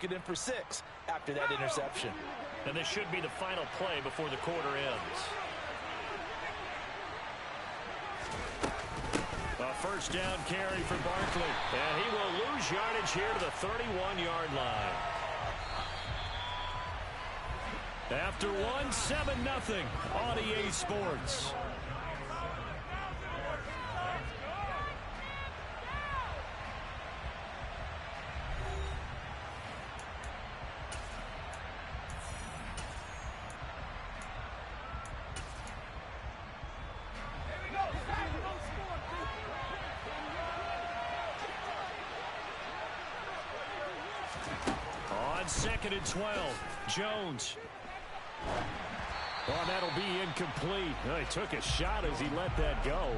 Get in for 6 after that interception. And this should be the final play before the quarter ends. A first down carry for Barkley. And he will lose yardage here to the 31-yard line. After one, 7-0 on EA Sports. On 2nd and 12, Jones. Oh, that'll be incomplete. Oh, he took a shot as he let that go.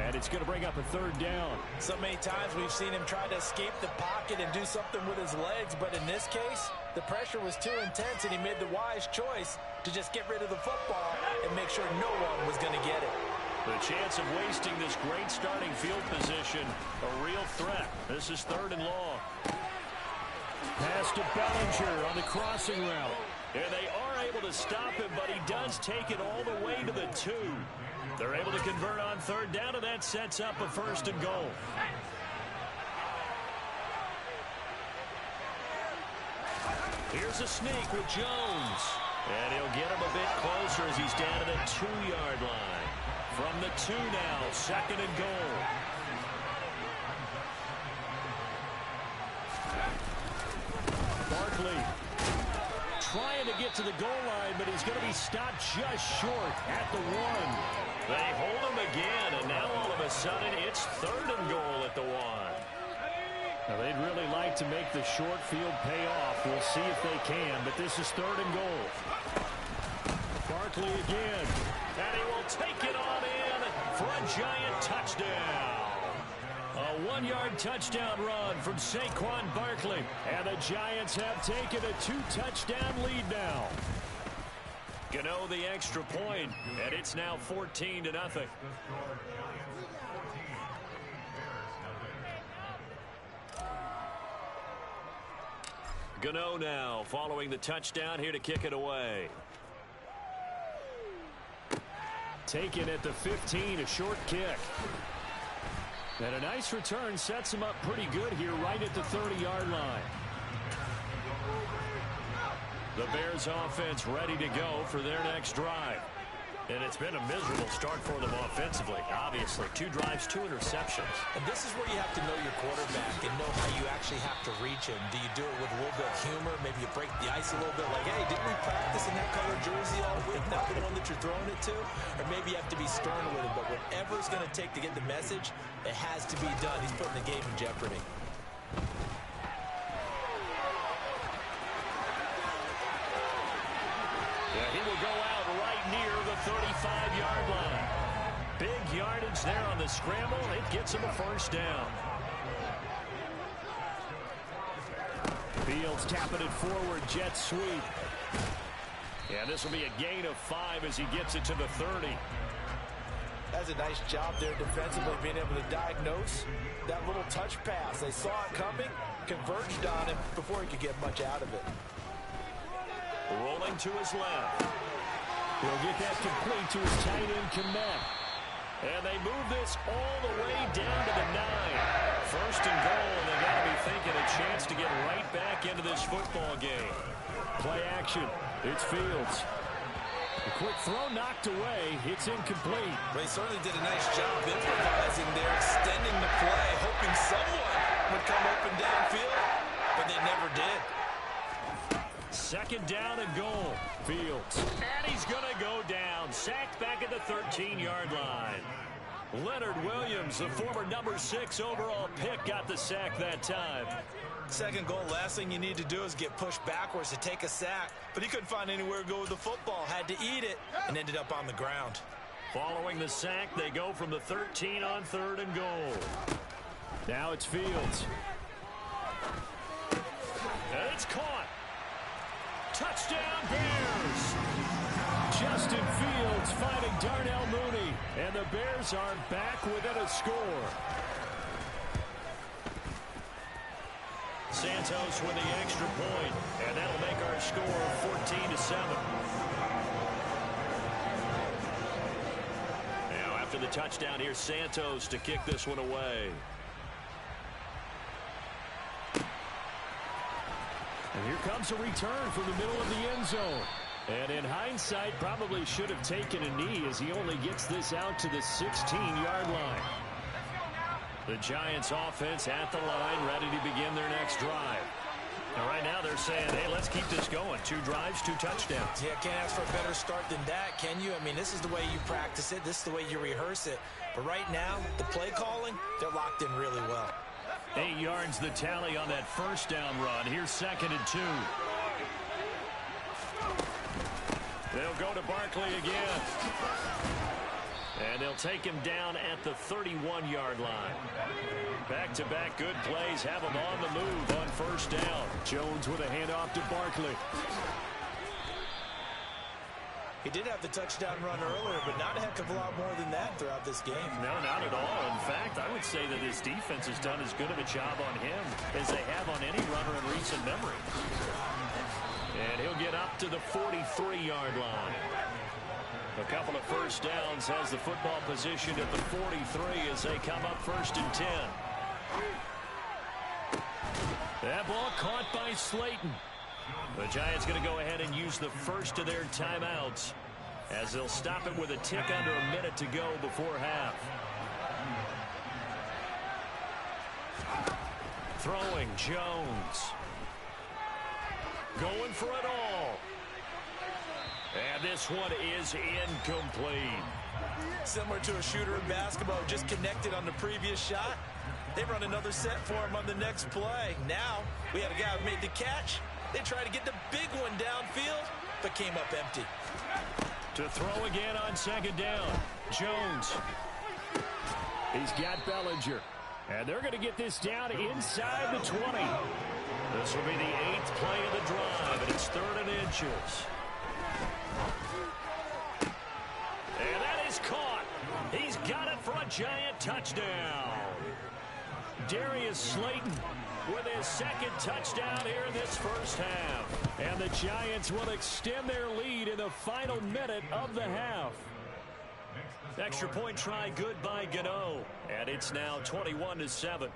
And it's going to bring up a 3rd down. So many times we've seen him try to escape the pocket and do something with his legs. But in this case, the pressure was too intense, and he made the wise choice to just get rid of the football and make sure no one was going to get it. The chance of wasting this great starting field position, a real threat. This is 3rd and long. Pass to Bellinger on the crossing route. And they are able to stop him, but he does take it all the way to the 2. They're able to convert on 3rd down, and that sets up a 1st and goal. Here's a sneak with Jones. And he'll get him a bit closer as he's down to the 2-yard line. From the 2 now, 2nd and goal. Barkley trying to get to the goal line, but he's going to be stopped just short at the 1. They hold him again, and now all of a sudden it's 3rd and goal at the 1. Now they'd really like to make the short field pay off. We'll see if they can, but this is 3rd and goal. Barkley again, and he will take it on in for a giant touchdown. A 1-yard touchdown run from Saquon Barkley. And the Giants have taken a 2-touchdown lead now. Gano the extra point, and it's now 14-0. Gano now following the touchdown here to kick it away. Taken at the 15, a short kick. And a nice return sets him up pretty good here right at the 30-yard line. The Bears offense ready to go for their next drive. And it's been a miserable start for them offensively. Obviously, 2 drives, 2 interceptions. And this is where you have to know your quarterback and know how you actually have to reach him. Do you do it with a little bit of humor? Maybe you break the ice a little bit like, hey, didn't we practice in that color jersey all week? Not the one that you're throwing it to? Or maybe you have to be stern with him. But whatever it's going to take to get the message, it has to be done. He's putting the game in jeopardy. Yeah, he will go out right near the 35-yard line. Big yardage there on the scramble. It gets him a 1st down. Fields tapping it forward, jet sweep. Yeah, this will be a gain of 5 as he gets it to the 30. That's a nice job there defensively, being able to diagnose that little touch pass. They saw it coming, converged on him before he could get much out of it. Rolling to his left. He'll get that complete to his tight end Kmet. And they move this all the way down to the 9. 1st and goal, and they've got to be thinking a chance to get right back into this football game. Play action. It's Fields. A quick throw knocked away. It's incomplete. Well, he certainly did a nice job improvising there, extending the play, hoping someone would come open downfield, but they never did. 2nd down and goal. Fields. And he's going to go down. Sacked back at the 13-yard line. Leonard Williams, the former number 6 overall pick, got the sack that time. 2nd goal, last thing you need to do is get pushed backwards to take a sack. But he couldn't find anywhere to go with the football. Had to eat it and ended up on the ground. Following the sack, they go from the 13 on 3rd and goal. Now it's Fields. And it's caught. Touchdown Bears! Justin Fields finding Darnell Mooney, and the Bears are back within a score. Santos with the extra point, and that'll make our score 14-7. Now, after the touchdown, here's Santos to kick this one away. And here comes a return from the middle of the end zone. And in hindsight, probably should have taken a knee as he only gets this out to the 16-yard line. The Giants offense at the line, ready to begin their next drive. And right now they're saying, hey, let's keep this going. 2 drives, 2 touchdowns. Yeah, can't ask for a better start than that, can you? I mean, this is the way you practice it. This is the way you rehearse it. But right now, the play calling, they're locked in really well. 8 yards the tally on that first down run. Here's 2nd and 2. They'll go to Barkley again. And they'll take him down at the 31-yard line. Back-to-back good plays have him on the move on first down. Jones with a handoff to Barkley. He did have the touchdown run earlier, but not a heck of a lot more than that throughout this game. No, not at all. In fact, I would say that his defense has done as good of a job on him as they have on any runner in recent memory. And he'll get up to the 43-yard line. A couple of first downs has the football position at the 43 as they come up 1st and 10. That ball caught by Slayton. The Giants going to go ahead and use the first of their timeouts as they'll stop it with a tick under a minute to go before half. Throwing Jones. Going for it all. And this one is incomplete. Similar to a shooter in basketball, just connected on the previous shot. They run another set for him on the next play. Now, we had a guy who made the catch. They tried to get the big one downfield, but came up empty. To throw again on 2nd down. Jones. He's got Bellinger. And they're going to get this down inside the 20. This will be the 8th play of the drive, and it's 3rd and inches. And that is caught. He's got it for a Giant touchdown. Darius Slayton with his 2nd touchdown here in this first half. And the Giants will extend their lead in the final minute of the half. Extra point try good by Gano. And it's now 21-7.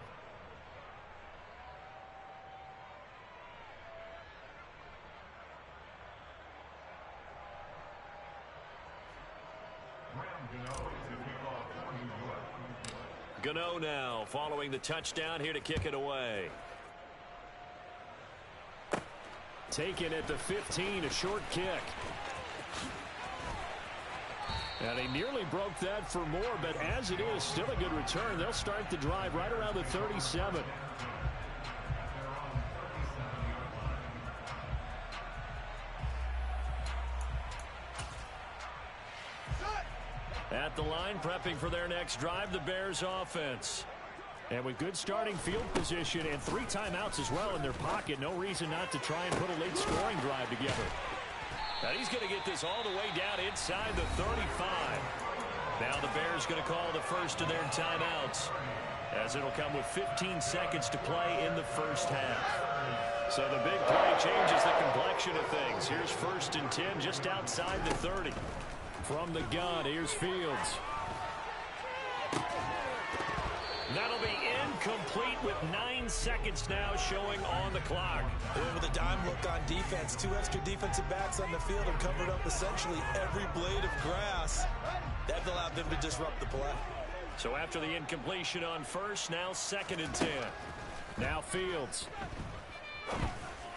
Gano now following the touchdown here to kick it away. Taken at the 15, a short kick. And he nearly broke that for more, but as it is, still a good return. They'll start the drive right around the 37. At the line, prepping for their next drive, the Bears offense. And with good starting field position and 3 timeouts as well in their pocket, no reason not to try and put a late scoring drive together. And he's going to get this all the way down inside the 35. Now the Bears going to call the first of their timeouts, as it'll come with 15 seconds to play in the first half. So the big play changes the complexion of things. Here's 1st and 10 just outside the 30. From the gun, here's Fields. That'll be incomplete with 9 seconds now showing on the clock. With a dime look on defense, 2 extra defensive backs on the field and covered up essentially every blade of grass. That allowed them to disrupt the play. So after the incompletion on first, now 2nd and 10. Now Fields.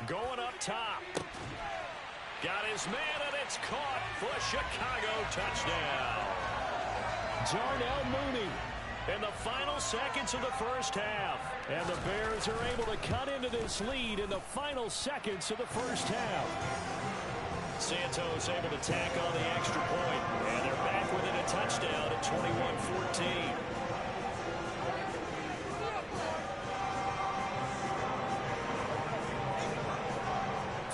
Going up top. Got his man, and it's caught for a Chicago touchdown. Darnell Mooney. In the final seconds of the first half. And the Bears are able to cut into this lead in the final seconds of the first half. Santos able to tack on the extra point. And they're back within a touchdown at 21-14.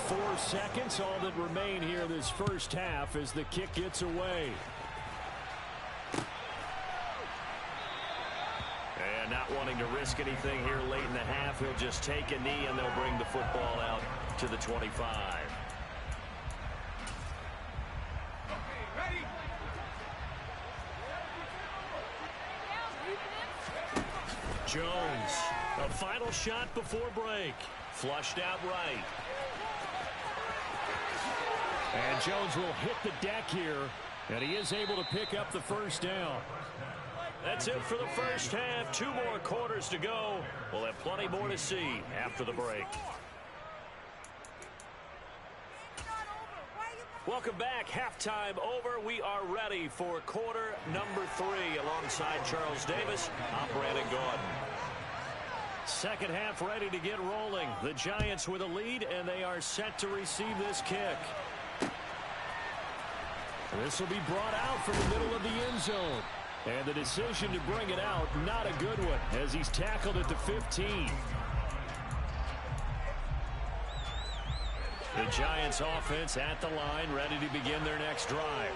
4 seconds, all that remain here this first half as the kick gets away. And not wanting to risk anything here late in the half. He'll just take a knee, and they'll bring the football out to the 25. Jones, a final shot before break. Flushed out right. And Jones will hit the deck here, and he is able to pick up the first down. That's it for the first half. 2 more quarters to go. We'll have plenty more to see after the break. Welcome back. Halftime over. We are ready for quarter number 3 alongside Charles Davis. I'm Brandon Gordon. Second half ready to get rolling. The Giants with a lead, and they are set to receive this kick. This will be brought out from the middle of the end zone. And the decision to bring it out, not a good one, as he's tackled at the 15. The Giants offense at the line, ready to begin their next drive.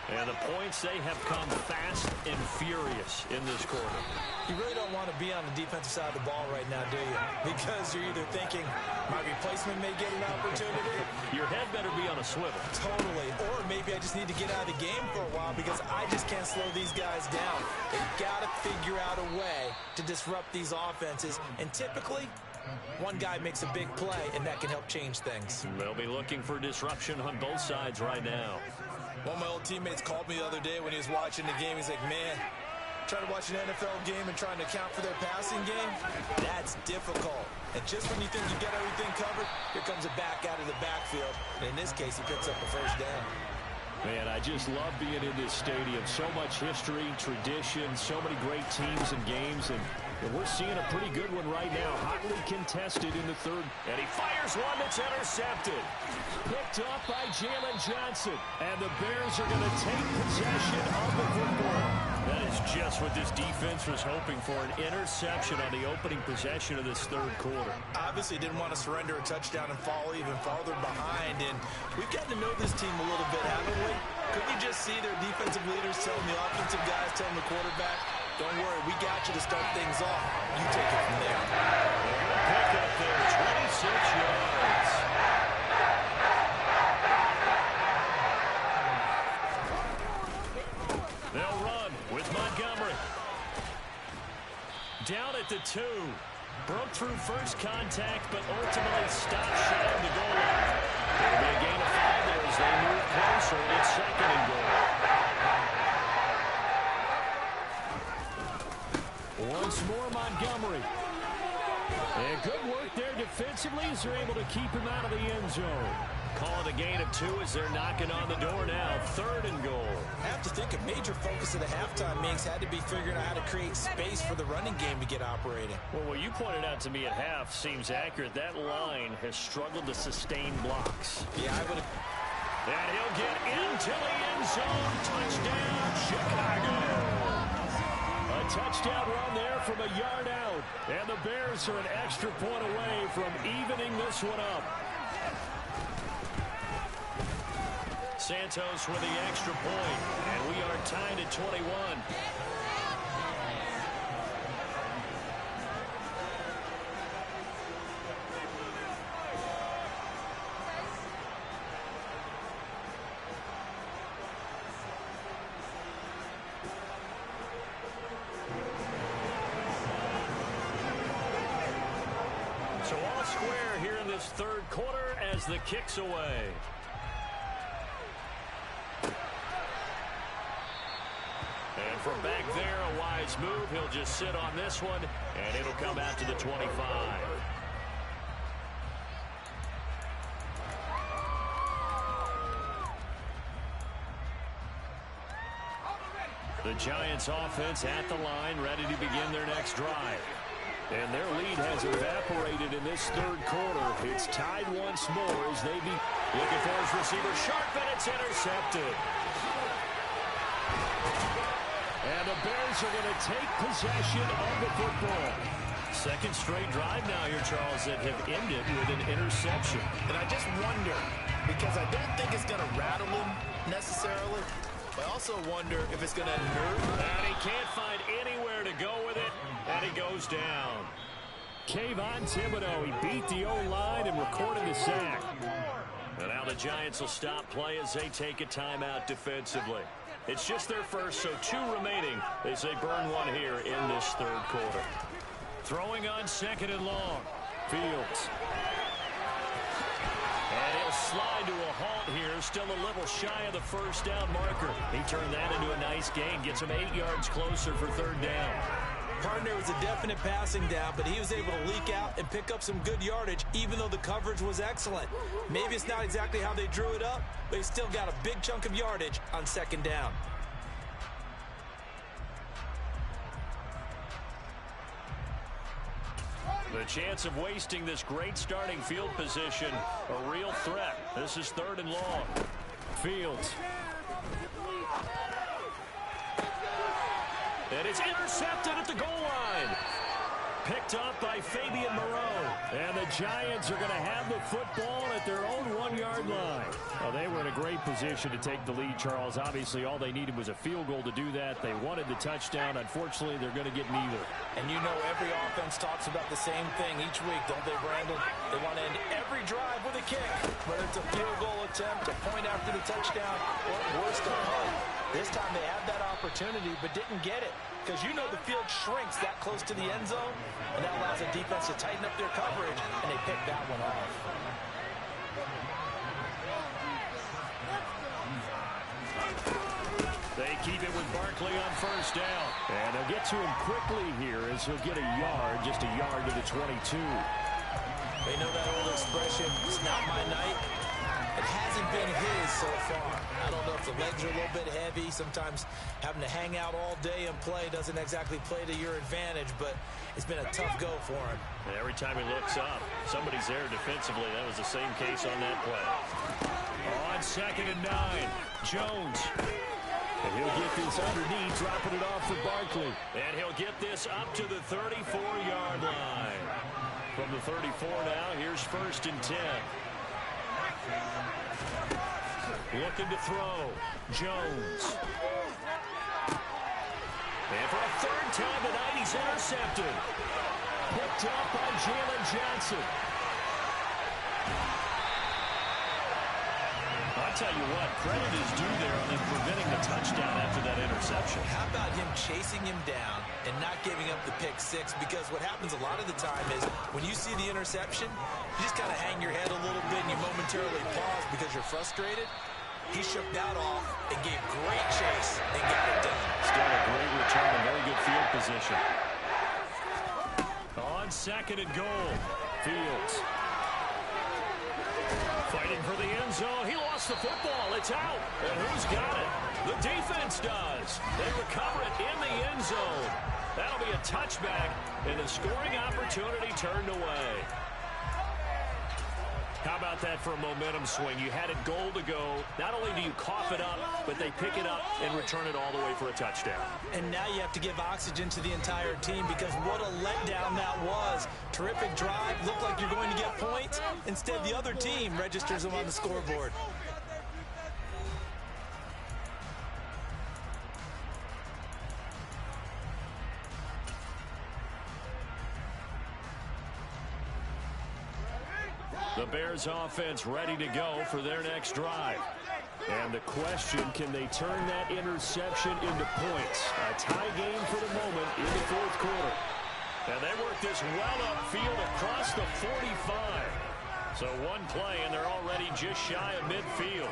And the points, they have come fast and furious in this quarter. You really don't want to be on the defensive side of the ball right now, do you? Because you're either thinking, my replacement may get an opportunity. Your head better be on a swivel. Totally. Or maybe I just need to get out of the game for a while because I just can't slow these guys down. They've got to figure out a way to disrupt these offenses. And typically, one guy makes a big play, and that can help change things. They'll be looking for disruption on both sides right now. One of my old teammates called me the other day when he was watching the game. He's like, man, trying to watch an NFL game and trying to account for their passing game, that's difficult. And just when you think you get everything covered, here comes a back out of the backfield. And in this case, he picks up the first down. Man, I just love being in this stadium. So much history, tradition, so many great teams and games. And we're seeing a pretty good one right now. Hotly contested in the third. And he fires one that's intercepted. Picked up by Jalen Johnson. And the Bears are going to take possession of the football. That is just what this defense was hoping for, an interception on the opening possession of this third quarter. Obviously didn't want to surrender a touchdown and fall even farther behind. And we've gotten to know this team a little bit, haven't we? Couldn't you just see their defensive leaders telling the offensive guys, telling the quarterback, don't worry, we got you to start things off. You take it from there. Pick up there, 26 yards. They'll run with Montgomery. Down at the 2. Broke through first contact, but ultimately stopped shy of the goal line. It'll be a gain of 5 there as they move closer. It's second and goal. Once more, Montgomery. And good work there defensively as they're able to keep him out of the end zone. Call it a gain of 2 as they're knocking on the door now. Third and goal. I have to think a major focus of the halftime meetings had to be figuring out how to create space for the running game to get operating. Well, what you pointed out to me at half seems accurate. That line has struggled to sustain blocks. Yeah, I would have. And he'll get into the end zone. Touchdown, Chicago. A touchdown run there from a yard out. And the Bears are an extra point away from evening this one up. Santos with the extra point, and we are tied at 21. So all square here in this third quarter as the kick's away. And from back there, a wise move. He'll just sit on this one, and it'll come out to the 25. The Giants offense at the line, ready to begin their next drive. And their lead has evaporated in this third quarter. It's tied once more as they be looking for his receiver. Sharp, and it's intercepted. And the Bears are going to take possession of the football. Second straight drive now here, Charles, that have ended with an interception. And I just wonder, because I don't think it's going to rattle him necessarily, I also wonder if it's going to nerve. And he can't find anywhere to go with it, and he goes down. Mw2, he beat the O-line and recorded the sack. And now the Giants will stop play as they take a timeout defensively. It's just their first, so 2 remaining as they burn one here in this third quarter. Throwing on 2nd and long. Fields. And he'll slide to a halt here, still a little shy of the first down marker. He turned that into a nice gain, gets him 8 yards closer for 3rd down. Partner was a definite passing down, but he was able to leak out and pick up some good yardage, even though the coverage was excellent. Maybe it's not exactly how they drew it up, but he still got a big chunk of yardage on 2nd down. The chance of wasting this great starting field position, a real threat. This is 3rd and long. Fields. And it's intercepted at the goal line. Picked up by Fabian Moreau. And the Giants are going to have the football at their own 1-yard line. Well, they were in a great position to take the lead, Charles. Obviously, all they needed was a field goal to do that. They wanted the touchdown. Unfortunately, they're going to get neither. And you know every offense talks about the same thing each week, don't they, Brandon? They want to end every drive with a kick, whether it's a field goal attempt, a point after the touchdown, or worse, a punt. This time they had that opportunity but didn't get it because you know the field shrinks that close to the end zone, and that allows the defense to tighten up their coverage, and they picked that one off. They keep it with Barkley on 1st down. And they'll get to him quickly here as he'll get a yard, just a yard to the 22. They know that old expression, it's not my night. It hasn't been his so far. I don't know if the legs are a little bit heavy. Sometimes having to hang out all day and play doesn't exactly play to your advantage, but it's been a tough go for him. And every time he looks up, somebody's there defensively. That was the same case on that play. On 2nd and 9, Jones. And he'll get this underneath, dropping it off for Barkley. And he'll get this up to the 34-yard line. From the 34 now, here's 1st and 10. Looking to throw. Jones. And for a 3rd time tonight, he's intercepted. Picked up by Jalen Johnson. I'll tell you what, credit is due there on him preventing the touchdown after that interception. How about him chasing him down and not giving up the pick 6? Because what happens a lot of the time is when you see the interception, you just kind of hang your head a little bit and you momentarily pause because you're frustrated. He shook that off and gave great chase and got it done. Still a great return, a very good field position. On 2nd and goal, Fields. Fighting for the end zone. He lost the football. It's out. And who's got it? The defense does. They recover it in the end zone. That'll be a touchback, and the scoring opportunity turned away. How about that for a momentum swing? You had it goal to go. Not only do you cough it up, but they pick it up and return it all the way for a touchdown. And now you have to give oxygen to the entire team because what a letdown that was. Terrific drive. Looked like you're going to get points. Instead, the other team registers them on the scoreboard. The Bears offense ready to go for their next drive. And the question, can they turn that interception into points? A tie game for the moment in the 4th quarter. And they work this well upfield across the 45. So one play, and they're already just shy of midfield.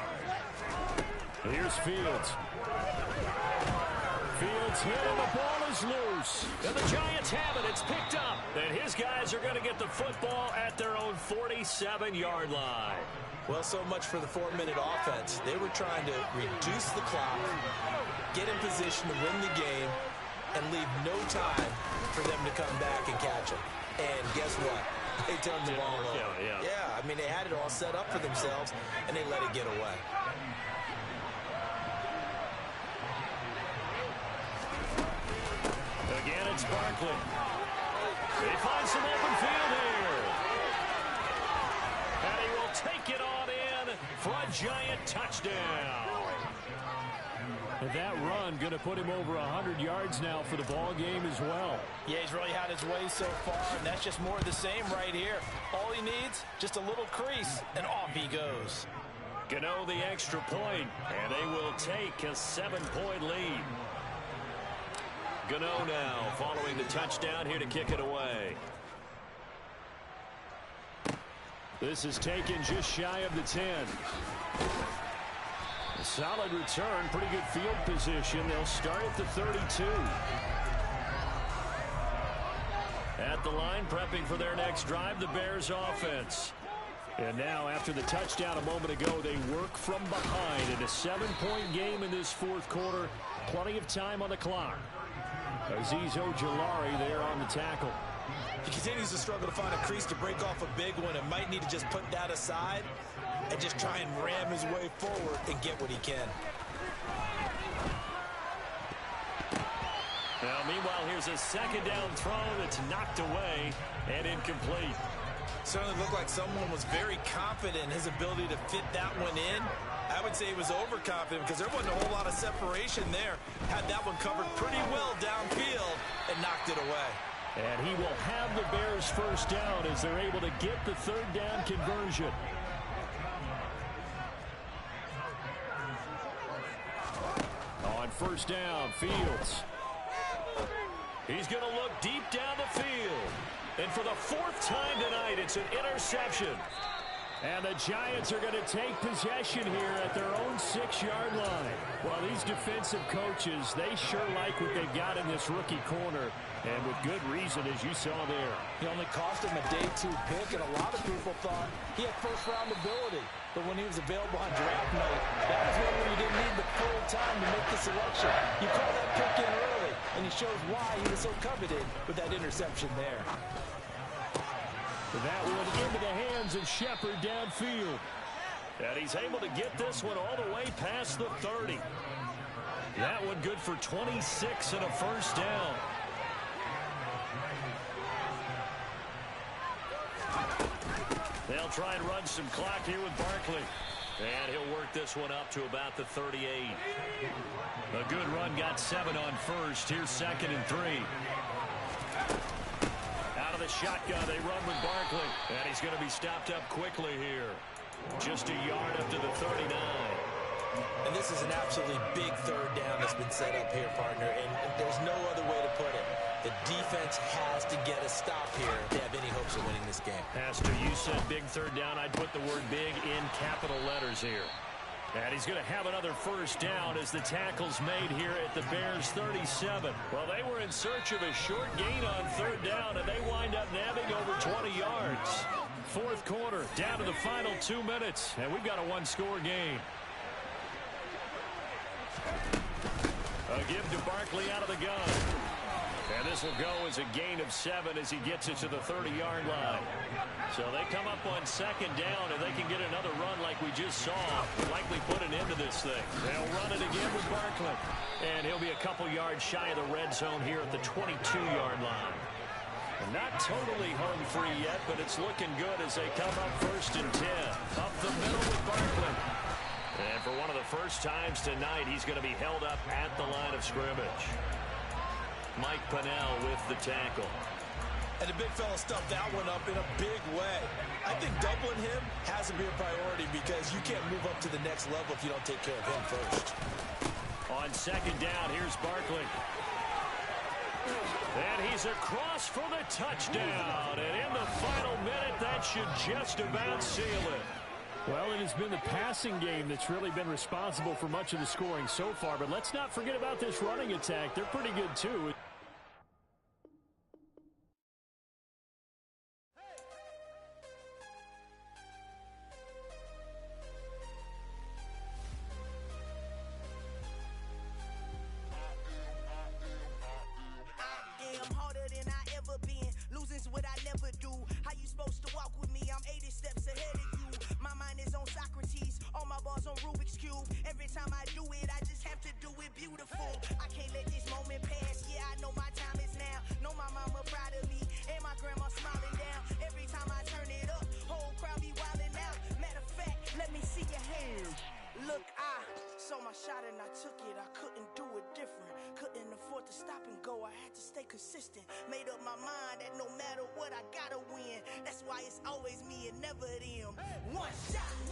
Here's Fields. Fields hit, and the ball is loose. And the Giants have it. It's picked up. And his guys are going to get the football at their own 47-yard line. Well, so much for the 4-minute offense. They were trying to reduce the clock, get in position to win the game, and leave no time for them to come back and catch them. And guess what? They turned the ball over. Yeah, I mean, they had it all set up for themselves, and they let it get away. Again, it's Barkley. They find some open field here. And he will take it on in for a Giant touchdown. And that run going to put him over 100 yards now for the ball game as well. Yeah, he's really had his way so far, and that's just more of the same right here. All he needs, just a little crease, and off he goes. Gano the extra point, and they will take a 7-point lead. Gano now following the touchdown here to kick it away. This is taken just shy of the 10. A solid return, pretty good field position. They'll start at the 32. At the line, prepping for their next drive, the Bears offense. And now, after the touchdown a moment ago, they work from behind in a 7-point game in this fourth quarter. Plenty of time on the clock. Azeez Ojulari there on the tackle. He continues to struggle to find a crease to break off a big one and might need to just put that aside and just try and ram his way forward and get what he can. Now, meanwhile, here's a second down throw that's knocked away and incomplete. Certainly looked like someone was very confident in his ability to fit that one in. I would say he was overconfident because there wasn't a whole lot of separation there. Had that one covered pretty well downfield and knocked it away. And he will have the Bears first down as they're able to get the third down conversion. On first down, Fields. He's going to look deep down the field. And for the fourth time tonight, it's an interception. And the Giants are going to take possession here at their own 6-yard line. Well, these defensive coaches, they sure like what they've got in this rookie corner. And with good reason, as you saw there. He only cost him a day 2 pick, and a lot of people thought he had first-round ability. But when he was available on draft night, that was one where you didn't need the full time to make the selection. You call that pick in early, and he shows why he was so coveted with that interception there. That one into the hands of Shepard downfield. And he's able to get this one all the way past the 30. That one good for 26 and a first down. They'll try and run some clock here with Barkley. And he'll work this one up to about the 38. A good run, got 7 on first. Here's 2nd and 3. Out of the shotgun, they run with Barkley. And he's going to be stopped up quickly here. Just a yard up to the 39. And this is an absolutely big third down that's been set up here, partner. And there's no other way to put it. The defense has to get a stop here if they have any hopes of winning this game. Pastor, you said big third down. I'd put the word big in capital letters here. And he's going to have another first down as the tackle's made here at the Bears 37. Well, they were in search of a short gain on third down, and they wind up nabbing over 20 yards. Fourth quarter, down to the final 2 minutes, and we've got a one-score game. A give to Barkley out of the gun. And this will go as a gain of 7 as he gets it to the 30-yard line. So they come up on second down, and they can get another run like we just saw. Likely put an end to this thing. They'll run it again with Barkley. And he'll be a couple yards shy of the red zone here at the 22-yard line. Not totally home free yet, but it's looking good as they come up 1st and 10. Up the middle with Barkley. And for one of the first times tonight, he's going to be held up at the line of scrimmage. Mike Pennell with the tackle. And the big fella stuffed that one up in a big way. I think doubling him has to be a priority because you can't move up to the next level if you don't take care of him first. On second down, here's Barkley. And he's across for the touchdown. And in the final minute, that should just about seal it. Well, it has been the passing game that's really been responsible for much of the scoring so far. But let's not forget about this running attack. They're pretty good, too. Losing's what I never do. How you supposed to walk with me? I'm 80 steps ahead of you. My mind is on Socrates. All my balls on Rubik's Cube. Every time I do it, I just have to do it beautiful. I can't let this moment pass. Yeah, I know stop and go, I had to stay consistent. Made up my mind that no matter what, I gotta win. That's why it's always me and never them. One shot.